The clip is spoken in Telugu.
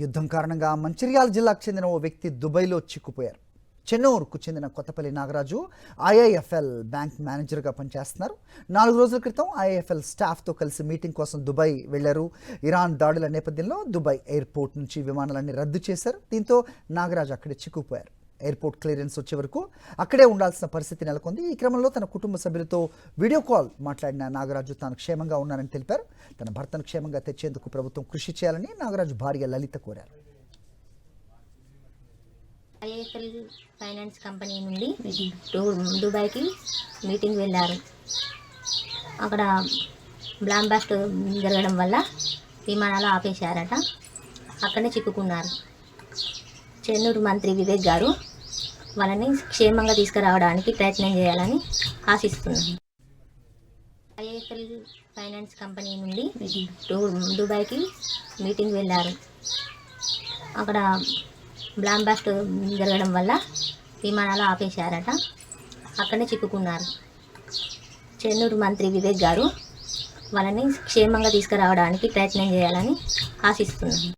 యుద్ధం కారణంగా మంచిర్యాల జిల్లాకు చెందిన ఓ వ్యక్తి దుబాయ్లో చిక్కుపోయారు. చెన్నూరుకు చెందిన కొత్తపల్లి నాగరాజు ఐఐఎఫ్ఎల్ బ్యాంక్ మేనేజర్గా పనిచేస్తున్నారు. 4 రోజుల క్రితం ఐఐఎఫ్ఎల్ స్టాఫ్తో కలిసి మీటింగ్ కోసం దుబాయ్ వెళ్లారు. ఇరాన్ దాడుల నేపథ్యంలో దుబాయ్ ఎయిర్పోర్ట్ నుంచి విమానాలన్నీ రద్దు చేశారు. దీంతో నాగరాజు అక్కడే చిక్కుపోయారు. ఎయిర్పోర్ట్ క్లియరెన్స్ వచ్చే వరకు అక్కడే ఉండాల్సిన పరిస్థితి నెలకొంది. ఈ క్రమంలో తన కుటుంబ సభ్యులతో వీడియో కాల్ మాట్లాడిన నాగరాజు తాను క్షేమంగా ఉన్నానని తెలిపారు. తన భర్తను క్షేమంగా తెచ్చేందుకు ప్రభుత్వం కృషి చేయాలని నాగరాజు భార్య లలిత కోరారు. ఐఐఎఫ్ఎల్ ఫైనాన్స్ కంపెనీ నుండి దుబాయ్కి మీటింగ్ వెళ్ళారు. అక్కడ బ్లాంబాస్ట్ జరగడం వల్ల విమానాలు ఆపేశారట. అక్కడనే చిక్కుకున్నారు. చెన్నూరు మంత్రి వివేక్ గారు వాళ్ళని క్షేమంగా తీసుకురావడానికి ప్రయత్నం చేయాలని ఆశిస్తున్నాను. ఐఐఎఫ్ఎల్ ఫైనాన్స్ కంపెనీ నుండి దుబాయ్కి మీటింగ్ వెళ్ళారు. అక్కడ బ్లాంబాస్ట్ జరగడం వల్ల విమానాలు ఆపేశారట. అక్కడనే చిక్కుకున్నారు. చెన్నూరు మంత్రి వివేక్ గారు వాళ్ళని క్షేమంగా తీసుకురావడానికి ప్రయత్నం చేయాలని ఆశిస్తున్నాను.